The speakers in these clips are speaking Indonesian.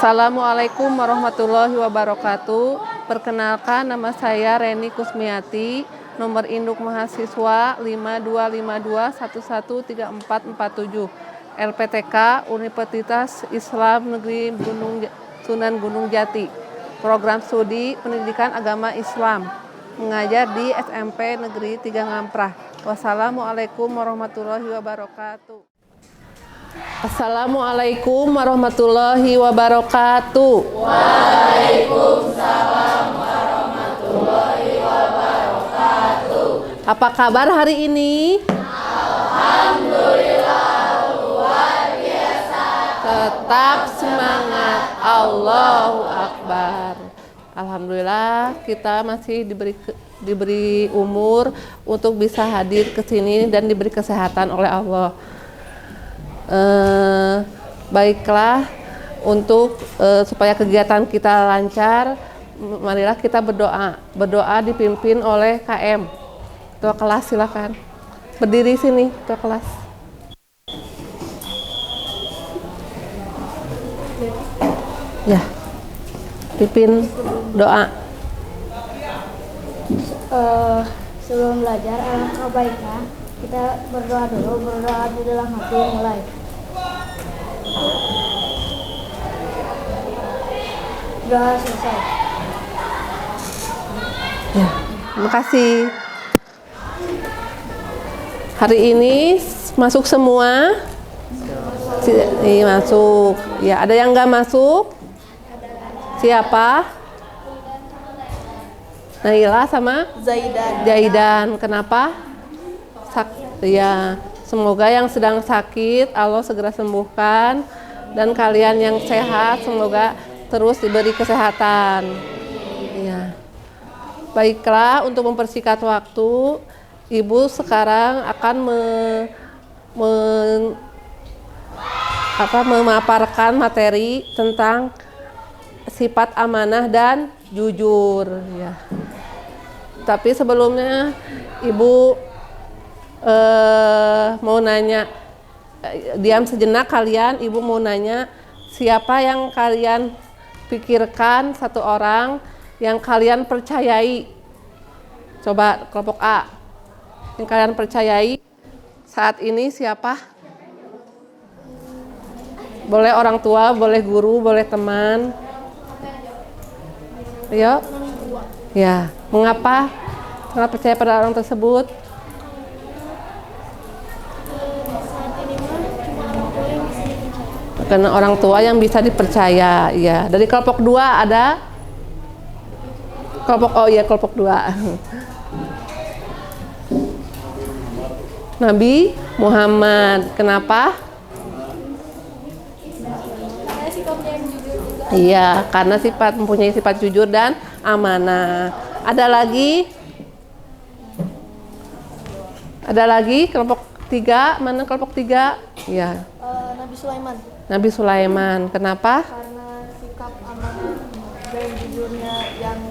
Assalamualaikum warahmatullahi wabarakatuh. Perkenalkan, nama saya Reni Kusmiati, nomor induk mahasiswa 5252113447, LPTK Universitas Islam Negeri Sunan Gunung Jati. Program studi Pendidikan Agama Islam, mengajar di SMP Negeri 3 Ngamprah. Wassalamualaikum warahmatullahi wabarakatuh. Assalamualaikum warahmatullahi wabarakatuh. Waalaikumsalam warahmatullahi wabarakatuh. Apa kabar hari ini? Alhamdulillah luar biasa. Tetap semangat, Allahu Akbar. Alhamdulillah kita masih diberi umur untuk bisa hadir ke sini dan diberi kesehatan oleh Allah. Baiklah, untuk supaya kegiatan kita lancar, marilah kita berdoa dipimpin oleh KM. Ketua kelas silakan berdiri sini, ketua kelas. Ya, pimpin doa. Sebelum belajar, alangkah baiknya kita berdoa di dalam hati, mulai. Doa selesai. Ya, terima kasih. Hari ini masuk semua? Iya, masuk. Ya, ada yang nggak masuk? Siapa? Naila sama Zaidan. Kenapa? Ya, semoga yang sedang sakit Allah segera sembuhkan, dan kalian yang sehat semoga terus diberi kesehatan. Ya. Baiklah, untuk mempersingkat waktu, Ibu sekarang akan memaparkan materi tentang sifat amanah dan jujur. Ya. Tapi sebelumnya Ibu mau nanya, diam sejenak kalian. Ibu mau nanya, siapa yang kalian pikirkan satu orang yang kalian percayai? Coba kelompok A, yang kalian percayai saat ini siapa? Boleh orang tua, boleh guru, boleh teman. Ayo. Ya, mengapa percaya pada orang tersebut? Karena orang tua yang bisa dipercaya. Ya, dari kelompok 2 ada kelompok 2. Nabi Muhammad. Kenapa? Iya, karena mempunyai sifat jujur dan amanah. Ada lagi? Kelompok 3, mana kelompok 3? Ya. Nabi Sulaiman. Kenapa? Karena sikap amanah dan jujurnya yang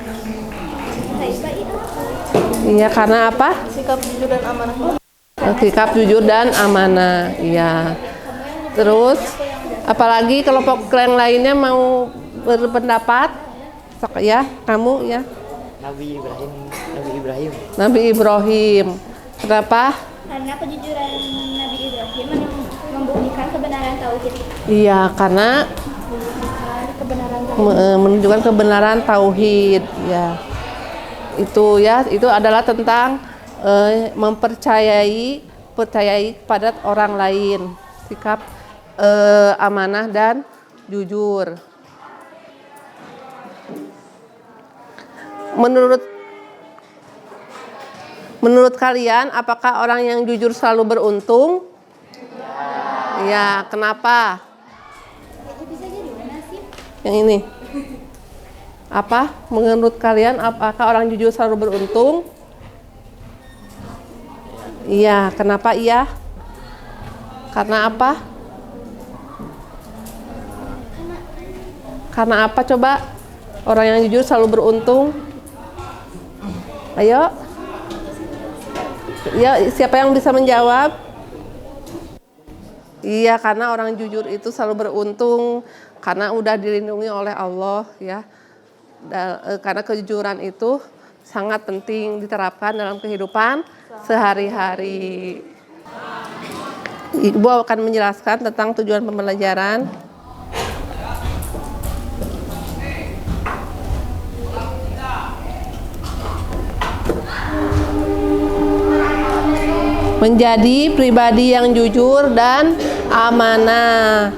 Iya, karena apa? sikap jujur dan amanah. Sikap jujur dan amanah. Iya. Terus apalagi kelompok yang lainnya mau berpendapat? Sok ya, kamu ya. Nabi Ibrahim. Kenapa? Karena kejujuran Nabi Ibrahim membuktikan kebenaran tauhid. Iya, karena menunjukkan kebenaran tauhid. Ya, itu adalah tentang percayai pada orang lain, sikap amanah dan jujur. Menurut kalian, apakah orang yang jujur selalu beruntung? Ya, kenapa? Yang ini. Apa? Menurut kalian, apakah orang jujur selalu beruntung? Iya, kenapa iya? Karena apa? Karena apa coba? Orang yang jujur selalu beruntung. Ayo. Ya, siapa yang bisa menjawab? Iya, karena orang jujur itu selalu beruntung. karena udah dilindungi oleh Allah ya. Karena kejujuran itu sangat penting diterapkan dalam kehidupan sehari-hari. Ibu akan menjelaskan tentang tujuan pembelajaran. Menjadi pribadi yang jujur dan amanah.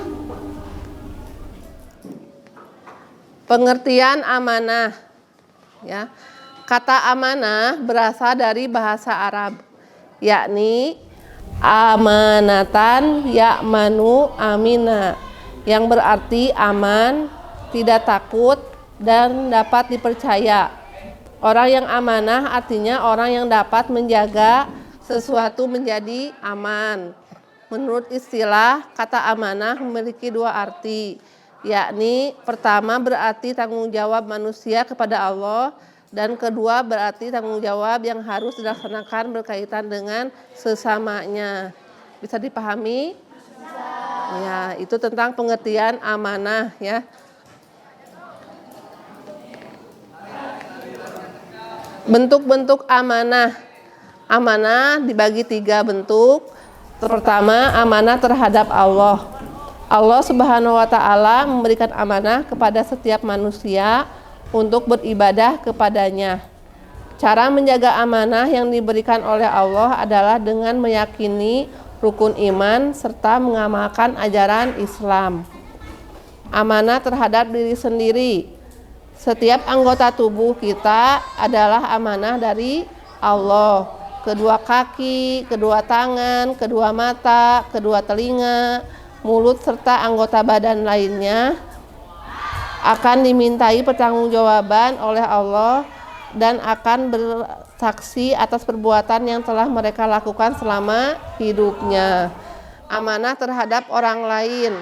Pengertian amanah ya. Kata amanah berasal dari bahasa Arab, yakni amanatan ya'manu amina, yang berarti aman, tidak takut, dan dapat dipercaya. Orang yang amanah artinya orang yang dapat menjaga sesuatu menjadi aman. Menurut istilah, kata amanah memiliki dua arti, yakni pertama berarti tanggung jawab manusia kepada Allah, dan kedua berarti tanggung jawab yang harus dilaksanakan berkaitan dengan sesamanya. Bisa dipahami? Ya, itu tentang pengertian amanah ya. Bentuk-bentuk amanah. Amanah dibagi 3 bentuk. Pertama, amanah terhadap Allah. Allah Subhanahu wa Ta'ala memberikan amanah kepada setiap manusia untuk beribadah kepadanya. Cara menjaga amanah yang diberikan oleh Allah adalah dengan meyakini rukun iman serta mengamalkan ajaran Islam. Amanah terhadap diri sendiri. Setiap anggota tubuh kita adalah amanah dari Allah. Kedua kaki, kedua tangan, kedua mata, kedua telinga, mulut serta anggota badan lainnya akan dimintai pertanggungjawaban oleh Allah dan akan bersaksi atas perbuatan yang telah mereka lakukan selama hidupnya. Amanah terhadap orang lain.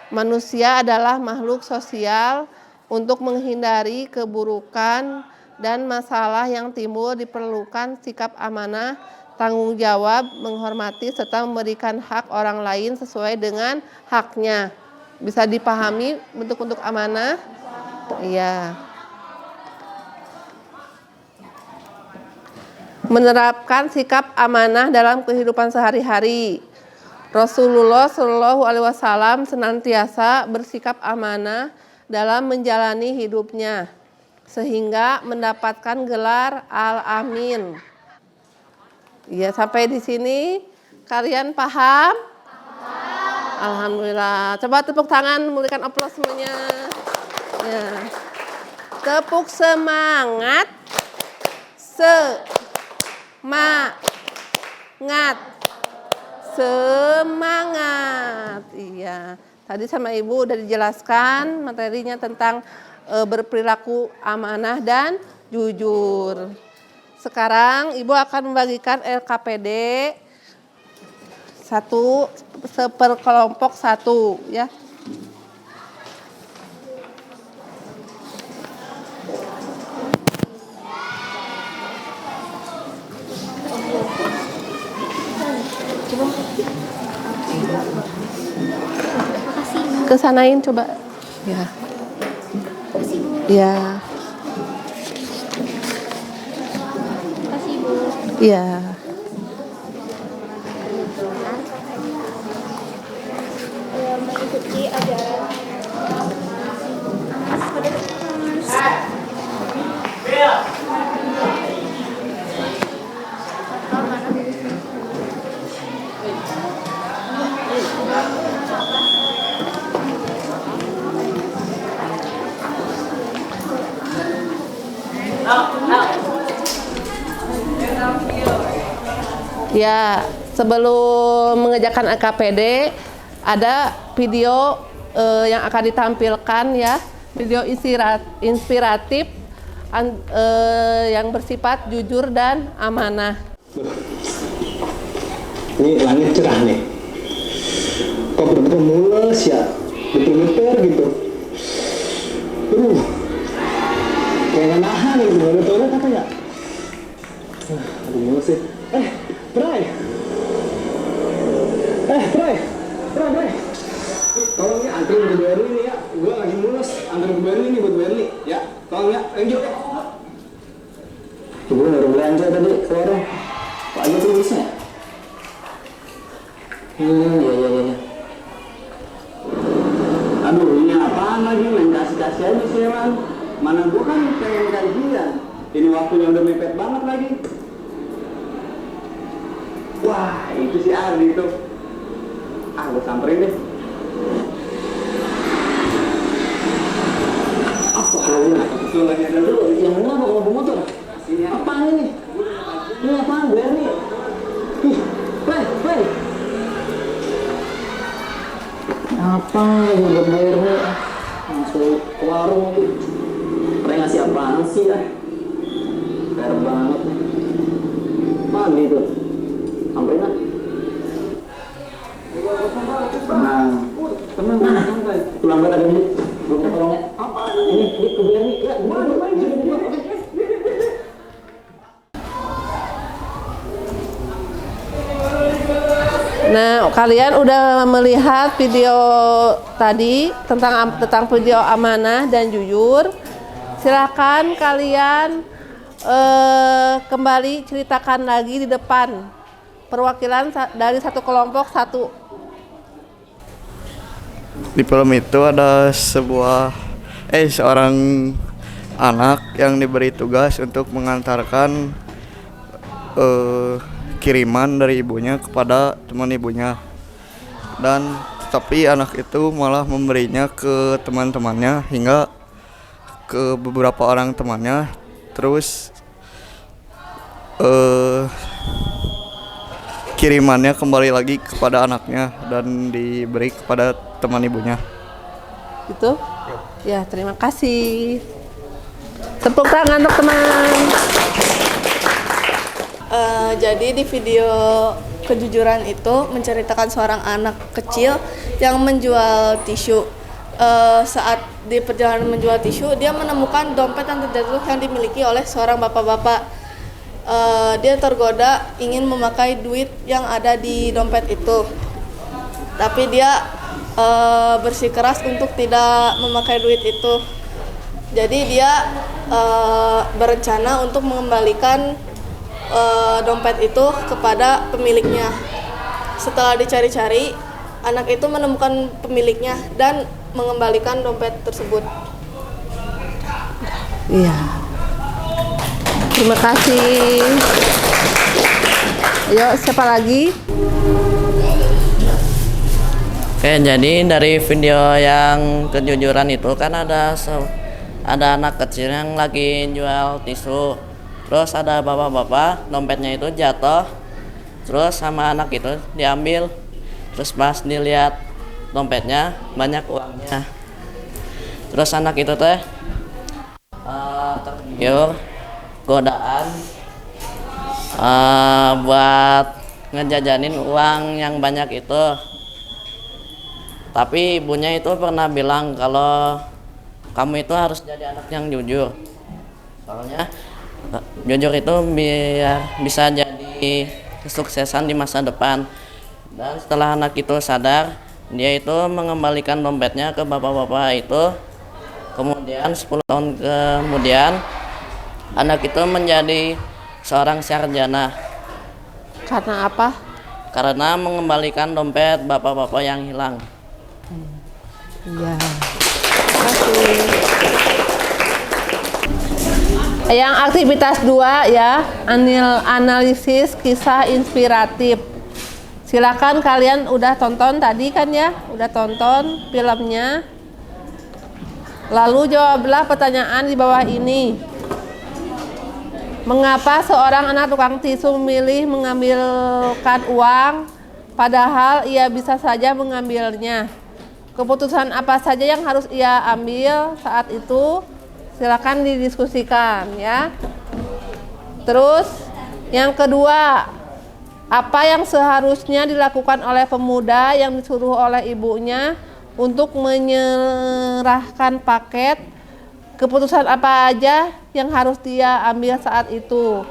Manusia adalah makhluk sosial. Untuk menghindari keburukan dan masalah yang timbul diperlukan sikap amanah, tanggung jawab, menghormati serta memberikan hak orang lain sesuai dengan haknya. Bisa dipahami bentuk-bentuk amanah? Iya. Menerapkan sikap amanah dalam kehidupan sehari-hari. Rasulullah Shallallahu Alaihi Wasallam senantiasa bersikap amanah dalam menjalani hidupnya, sehingga mendapatkan gelar Al-Amin. Ya, sampai di sini kalian paham? Alhamdulillah. Coba tepuk tangan, memberikan aplaus semuanya. Ya. Tepuk semangat. Semangat. Iya. Tadi sama Ibu udah dijelaskan materinya tentang berperilaku amanah dan jujur. Sekarang Ibu akan membagikan LKPD seperkelompok 1 ya. Kesanain coba. Ya. Ya. Kasih Bu. Ya. Mengikuti ajaran Ya, sebelum mengerjakan LKPD ada video yang akan ditampilkan ya, video inspiratif yang bersifat jujur dan amanah. Ini langit cerah nih, kok bener-bener mulus ya, betul-betul gitu. Kayak nggak nahan gitu, nggak ada toilet apa ya? Aduh mulus sih. Bray, Bray, tolong ya antri untuk baru ini ya. anterin ke Berli nih buat Berli. Ya, tolong ya. Yuk. Ibu baru belanja tadi ke warung. Kok aja tulisnya? Iya. Aduh, ini apaan lagi? Main kasih-kasih aja sih, Man. Mana gua kan pengen kajian. Ini waktunya udah mepet banget lagi. Wah, itu si Ardi tuh. Gua samperin deh. Betul lagi ada dulu. Yang mana bawa motor? Apaan ini? Ini apaan? Berli. Play. Apa lagi buat Berli? Masuk ke warung. Mereka ngasih apaan sih lah? Fair banget. Pagi tuh. Samperin lah. Tenang. Pulang balik lagi. Belum tolongnya. Apa? Ini ke Berli. Ya, Nah, kalian udah melihat video tadi tentang video amanah dan jujur. Silakan kalian kembali ceritakan lagi di depan. Perwakilan dari satu kelompok satu. Di film itu ada seorang anak yang diberi tugas untuk mengantarkan kiriman dari ibunya kepada teman ibunya, dan tapi anak itu malah memberinya ke teman-temannya hingga ke beberapa orang temannya. Terus kirimannya kembali lagi kepada anaknya dan diberi kepada teman ibunya. Gitu? Ya, terima kasih. Tepuk tangan untuk teman. Jadi di video kejujuran itu menceritakan seorang anak kecil yang menjual tisu. Saat di perjalanan menjual tisu, dia menemukan dompet yang terjatuh yang dimiliki oleh seorang bapak-bapak. Dia tergoda ingin memakai duit yang ada di dompet itu, tapi dia bersikeras untuk tidak memakai duit itu. Jadi dia berencana untuk mengembalikan dompet itu kepada pemiliknya. Setelah dicari-cari, anak itu menemukan pemiliknya dan mengembalikan dompet tersebut. Iya. Terima kasih. Ayo, siapa lagi? Oke, jadi dari video yang kejujuran itu kan ada anak kecil yang lagi jual tisu. Terus ada bapak-bapak, dompetnya itu jatuh. Terus sama anak itu diambil. Terus pas dilihat dompetnya banyak uangnya. Terus anak itu tergiur godaan buat ngejajanin uang yang banyak itu. Tapi ibunya itu pernah bilang kalau kamu itu harus jadi anak yang jujur. Soalnya jujur itu biar bisa jadi kesuksesan di masa depan. Dan setelah anak itu sadar, dia itu mengembalikan dompetnya ke bapak-bapak itu. Kemudian 10 tahun kemudian anak itu menjadi seorang sarjana. Karena apa? Karena mengembalikan dompet bapak-bapak yang hilang. Iya. Terima kasih. Yang aktivitas 2 ya, analisis kisah inspiratif. Silakan kalian udah tonton tadi kan ya? Udah tonton filmnya. Lalu jawablah pertanyaan di bawah ini. Mengapa seorang anak tukang tisu memilih mengambilkan uang padahal ia bisa saja mengambilnya? Keputusan apa saja yang harus ia ambil saat itu? Silakan didiskusikan ya. Terus yang kedua, apa yang seharusnya dilakukan oleh pemuda yang disuruh oleh ibunya untuk menyerahkan paket? Keputusan apa aja yang harus dia ambil saat itu?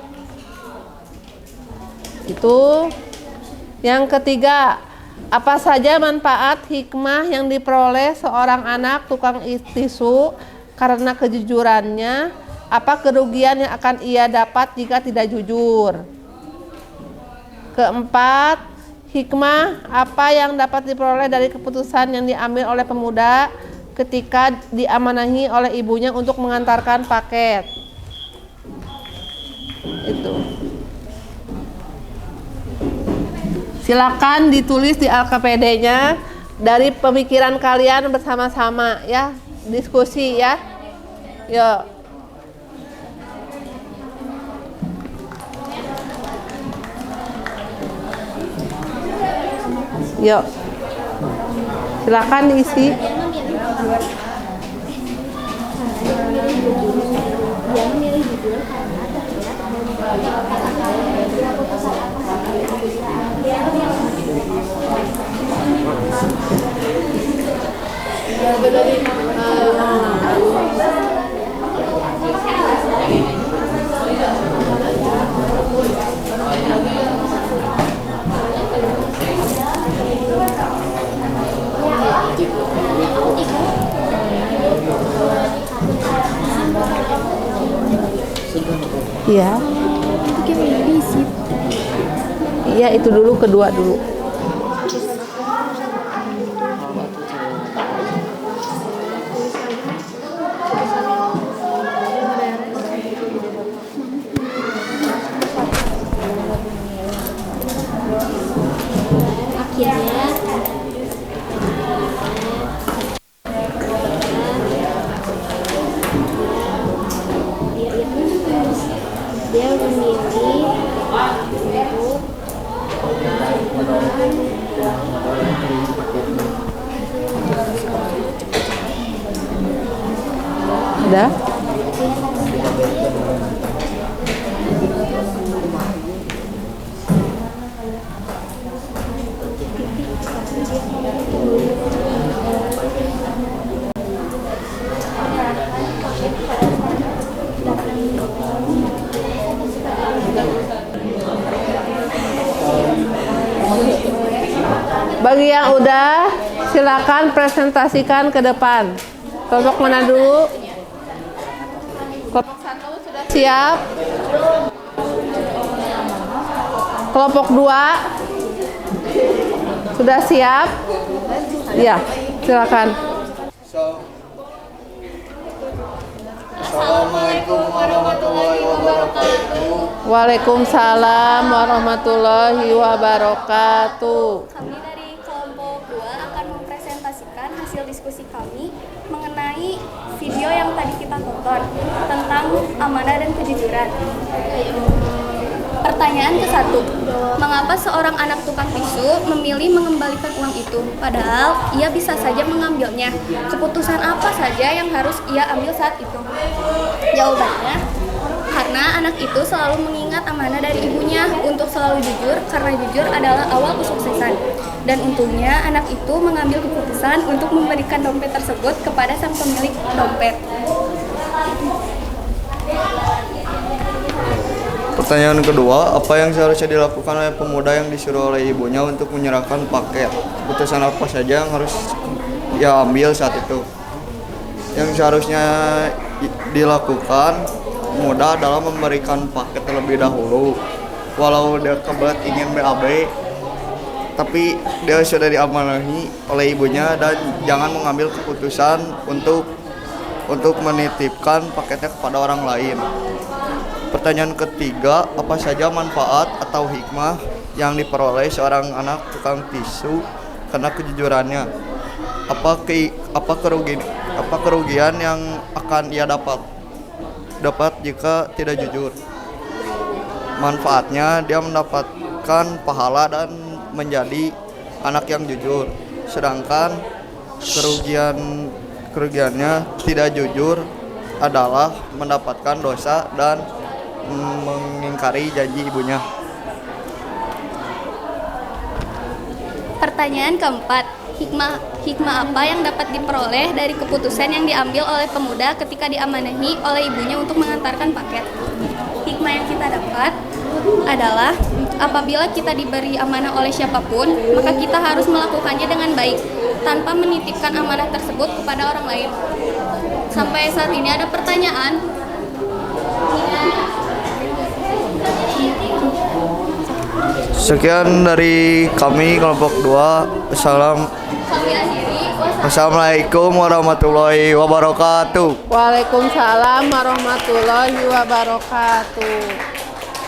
Itu. Yang ketiga, Apa saja manfaat hikmah yang diperoleh seorang anak tukang tisu karena kejujurannya? Apa kerugian yang akan ia dapat jika tidak jujur? Keempat, hikmah apa yang dapat diperoleh dari keputusan yang diambil oleh pemuda ketika diamanahi oleh ibunya untuk mengantarkan paket? Itu. Silakan ditulis di LKPD-nya dari pemikiran kalian bersama-sama ya, diskusi ya. Yuk. Yuk. Silakan diisi. Iya. Iya, itu dulu, kedua dulu. Dia memilih Udah? Bagi yang udah, silakan presentasikan ke depan. Kelompok mana dulu? Kelompok 1 sudah siap? Kelompok 2 sudah siap? Ya, silakan. Assalamualaikum warahmatullahi wabarakatuh. Waalaikumsalam warahmatullahi wabarakatuh. Kami dari kelompok 2 akan mempresentasikan hasil diskusi kami mengenai video yang tadi kita tonton tentang amanah dan kejujuran. Pertanyaan ke-1, mengapa seorang anak tukang tisu memilih mengembalikan uang itu? Padahal ia bisa saja mengambilnya. Keputusan apa saja yang harus ia ambil saat itu? Jawabannya, karena anak itu selalu mengingat amanah dari ibunya untuk selalu jujur, karena jujur adalah awal kesuksesan. Dan untungnya anak itu mengambil keputusan untuk memberikan dompet tersebut kepada sang pemilik dompet. Pertanyaan kedua, apa yang seharusnya dilakukan oleh pemuda yang disuruh oleh ibunya untuk menyerahkan paket? Keputusan apa saja yang harus ia ambil saat itu? Yang seharusnya dilakukan pemuda adalah memberikan paket terlebih dahulu. Walau dia kebetulan ingin BAB, tapi dia sudah diamanahi oleh ibunya dan jangan mengambil keputusan untuk menitipkan paketnya kepada orang lain. Pertanyaan ketiga, apa saja manfaat atau hikmah yang diperoleh seorang anak tukang tisu karena kejujurannya? Apa kerugian yang akan ia dapat jika tidak jujur? Manfaatnya, dia mendapatkan pahala dan menjadi anak yang jujur. Sedangkan kerugiannya tidak jujur adalah mendapatkan dosa dan mengingkari janji ibunya. Pertanyaan keempat, hikmah apa yang dapat diperoleh dari keputusan yang diambil oleh pemuda ketika diamanahi oleh ibunya untuk mengantarkan paket? Hikmah yang kita dapat adalah apabila kita diberi amanah oleh siapapun, maka kita harus melakukannya dengan baik, tanpa menitipkan amanah tersebut kepada orang lain. Sampai saat ini ada pertanyaan. Sekian dari kami kelompok 2. Assalamualaikum warahmatullahi wabarakatuh. Waalaikumsalam warahmatullahi wabarakatuh.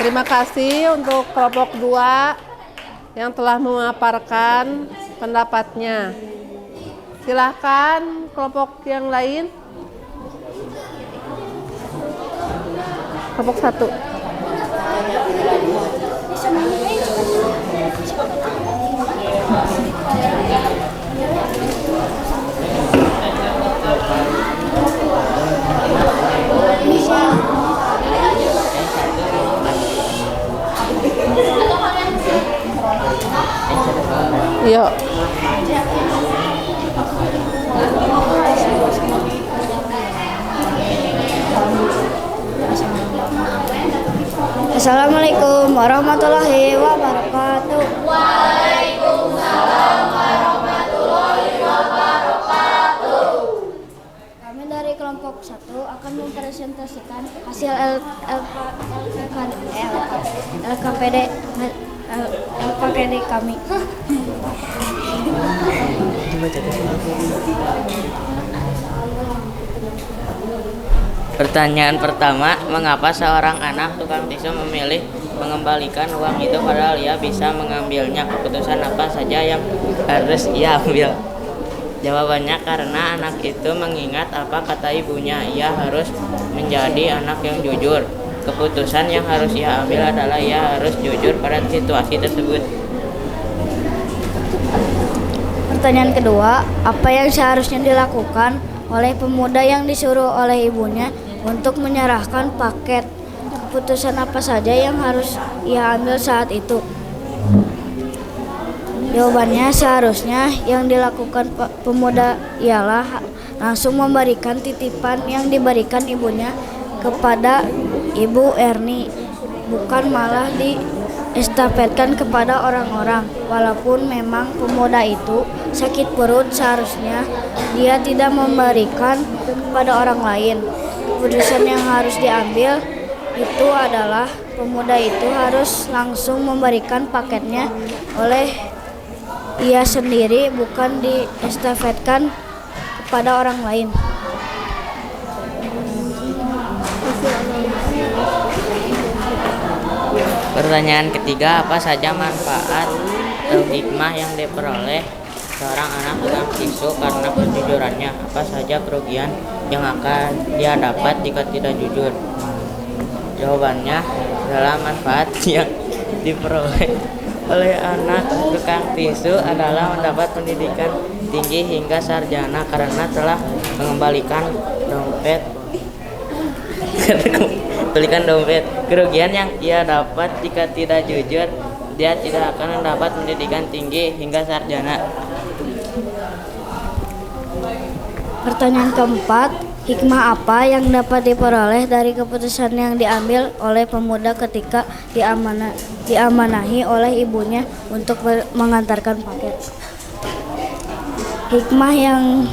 Terima kasih untuk kelompok 2 yang telah memaparkan pendapatnya. Silahkan kelompok yang lain. Kelompok 1. Yuk. Assalamualaikum warahmatullahi wabarakatuh. Waalaikumsalam warahmatullahi wabarakatuh. Kami dari kelompok 1 akan mempresentasikan hasil LKPD kami. Pertanyaan pertama, mengapa seorang anak tukang tisu memilih mengembalikan uang itu padahal ia bisa mengambilnya? Keputusan apa saja yang harus ia ambil? Jawabannya karena anak itu mengingat apa kata ibunya, ia harus menjadi anak yang jujur. Keputusan yang harus ia ambil adalah ia harus jujur pada situasi tersebut. Pertanyaan kedua, apa yang seharusnya dilakukan oleh pemuda yang disuruh oleh ibunya untuk menyerahkan paket? Keputusan apa saja yang harus ia ambil saat itu? Jawabannya seharusnya yang dilakukan pemuda ialah langsung memberikan titipan yang diberikan ibunya kepada Ibu Erni, bukan malah diestafetkan kepada orang-orang. Walaupun memang pemuda itu sakit perut, seharusnya dia tidak memberikan kepada orang lain. Keputusan yang harus diambil itu adalah pemuda itu harus langsung memberikan paketnya oleh ia sendiri, bukan diestafetkan kepada orang lain. Pertanyaan ketiga, apa saja manfaat atau hikmah yang diperoleh seorang anak tukang tisu karena kejujurannya? Apa saja kerugian yang akan dia dapat jika tidak jujur? Jawabannya adalah manfaat yang diperoleh oleh anak tukang tisu adalah mendapat pendidikan tinggi hingga sarjana karena telah mengembalikan dompet. Kerugian yang ia dapat jika tidak jujur, dia tidak akan mendapat pendidikan tinggi hingga sarjana. Pertanyaan keempat, hikmah apa yang dapat diperoleh dari keputusan yang diambil oleh pemuda ketika diamanahi oleh ibunya untuk mengantarkan paket? Hikmah yang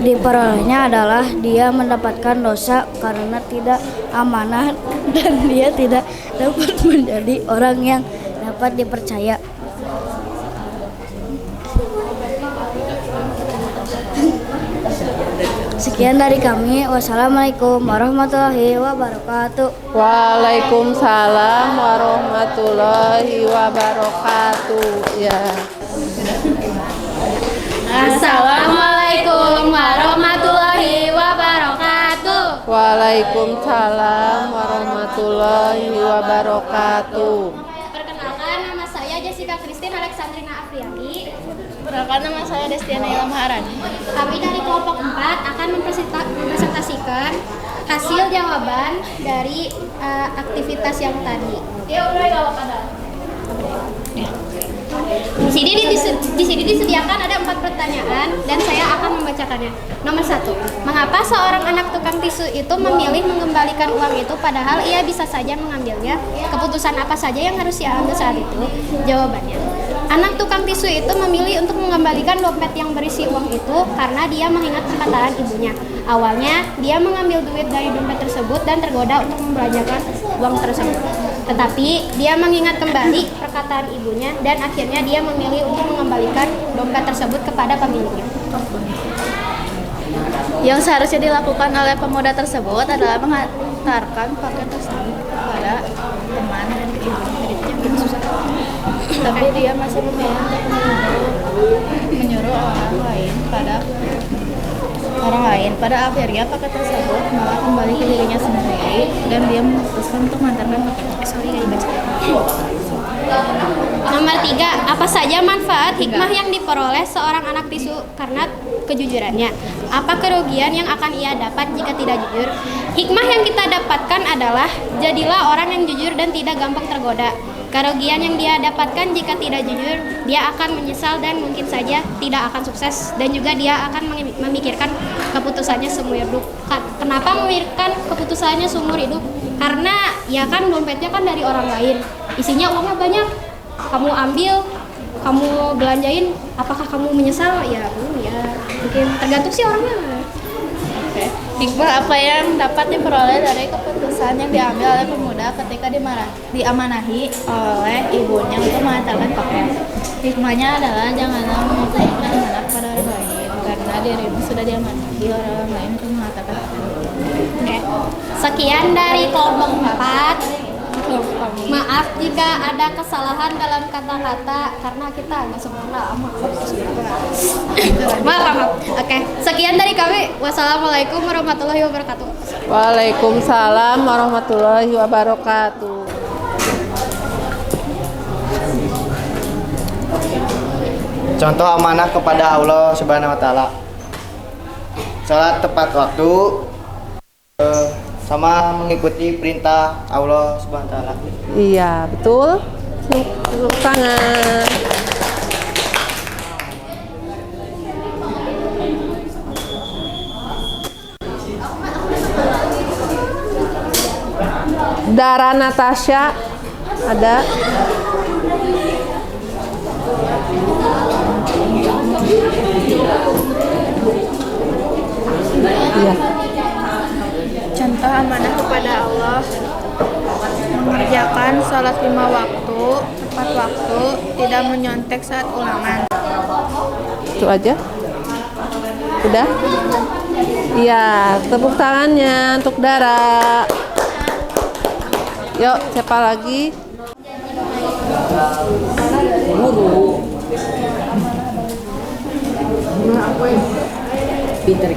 diperolehnya adalah dia mendapatkan dosa karena tidak amanah dan dia tidak dapat menjadi orang yang dapat dipercaya. Sekian dari kami. Wassalamualaikum warahmatullahi wabarakatuh. Waalaikumsalam warahmatullahi wabarakatuh. Ya. Assalamualaikum warahmatullahi wabarakatuh. Waalaikumsalam warahmatullahi wabarakatuh. Perkenalkan, nama saya Jessica Christine Alexandrina Afriani. Perkenalkan, nama saya Destiana Ilham Maharani. Kami dari kelompok 4 akan mempresentasikan hasil jawaban dari aktivitas yang tadi. Di sini disediakan ada 4 pertanyaan dan saya akan membacakannya. Nomor 1, mengapa seorang anak tukang tisu itu memilih mengembalikan uang itu padahal ia bisa saja mengambilnya? Keputusan apa saja yang harus ia ambil saat itu? Jawabannya, anak tukang tisu itu memilih untuk mengembalikan dompet yang berisi uang itu karena dia mengingat perkataan ibunya. Awalnya, dia mengambil duit dari dompet tersebut dan tergoda untuk membelanjakan uang tersebut. Tetapi, dia mengingat kembali perkataan ibunya dan akhirnya dia memilih untuk mengembalikan dompet tersebut kepada pemiliknya. Yang seharusnya dilakukan oleh pemuda tersebut adalah mengantarkan paket tersebut kepada teman dan ibunya. Tapi dia masih memilih untuk menyuruh orang lain. Pada akhirnya paket tersebut malah kembali ke dirinya sendiri dan dia memutuskan untuk mengantarkan paket. Nomor 3, apa saja manfaat hikmah yang diperoleh seorang anak tisu karena kejujurannya? Apa kerugian yang akan ia dapat jika tidak jujur? Hikmah yang kita dapatkan adalah jadilah orang yang jujur dan tidak gampang tergoda. Kerugian yang dia dapatkan jika tidak jujur, dia akan menyesal dan mungkin saja tidak akan sukses dan juga dia akan memikirkan keputusannya seumur hidup. Kenapa memikirkan keputusannya seumur hidup? Karena ya kan dompetnya kan dari orang lain, isinya uangnya banyak. Kamu ambil, kamu belanjain, apakah kamu menyesal? Ya belum ya, mungkin tergantung sih orangnya. Hikmah apa yang dapat diperoleh dari keputusan yang diambil oleh pemuda ketika diamanahi oleh ibunya untuk mengantarkan paket? Hikmahnya adalah janganlah mempercayakan anak pada orang lain karena dirimu sudah diamanahi oleh orang lain untuk mengantarkan paket. Sekian dari kelompok 4. Maaf jika ada kesalahan dalam kata-kata karena kita nggak sempurna. Maaf. Oke, sekian dari kami. Wassalamualaikum warahmatullahi wabarakatuh. Waalaikumsalam warahmatullahi wabarakatuh. Contoh amanah kepada Allah Subhanahu wa taala. Salat tepat waktu sama mengikuti perintah Allah Subhanahu wa taala. Iya, betul. Tepuk tangan. Dara Natasha ada. Iya. Contoh amanah kepada Allah, mengerjakan sholat 5 waktu, tepat waktu, tidak menyontek saat ulangan. Itu aja. Udah? Iya, tepuk tangannya untuk Dara. Yuk, siapa lagi? Guru. Pinter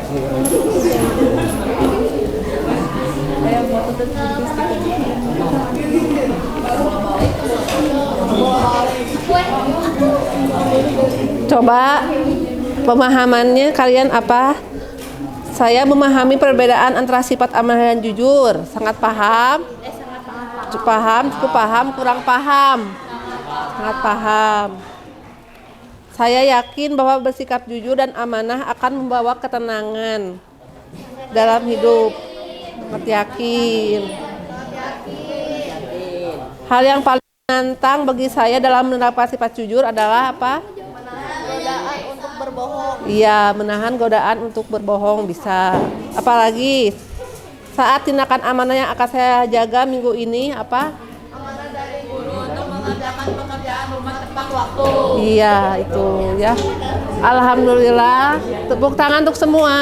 Coba pemahamannya kalian apa? Saya memahami perbedaan antara sifat amanah dan jujur. Sangat paham? Cukup paham, kurang paham? Sangat paham. Saya yakin bahwa bersikap jujur dan amanah akan membawa ketenangan dalam hidup. Yakin. Hal yang paling menantang bagi saya dalam menerapkan sifat jujur adalah apa? Godaan untuk berbohong. Iya, menahan godaan untuk berbohong bisa. Apalagi saat tindakan amanah yang akan saya jaga minggu ini apa? Amanah dari guru untuk mengerjakan pekerjaan rumah tepat waktu. Iya, itu ya. Alhamdulillah, tepuk tangan untuk semua.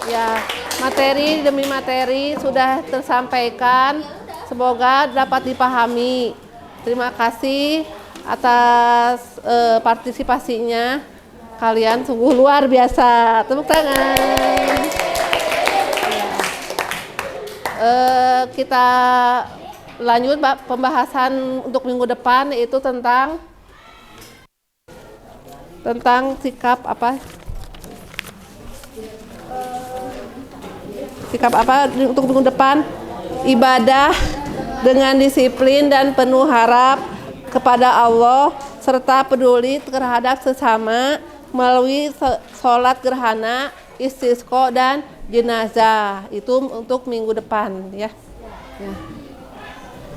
Ya, materi demi materi sudah tersampaikan. Semoga dapat dipahami. Terima kasih atas partisipasinya. Kalian sungguh luar biasa. Tepuk tangan. Kita lanjut pembahasan untuk minggu depan, yaitu tentang sikap apa? Sikap apa untuk minggu depan? Ibadah dengan disiplin dan penuh harap kepada Allah serta peduli terhadap sesama melalui sholat gerhana, istisqa dan jenazah. Itu untuk minggu depan ya.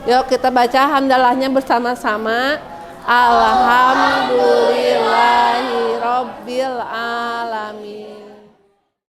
Yuk kita baca hamdalahnya bersama-sama. Alhamdulillahi Rabbil Alamin.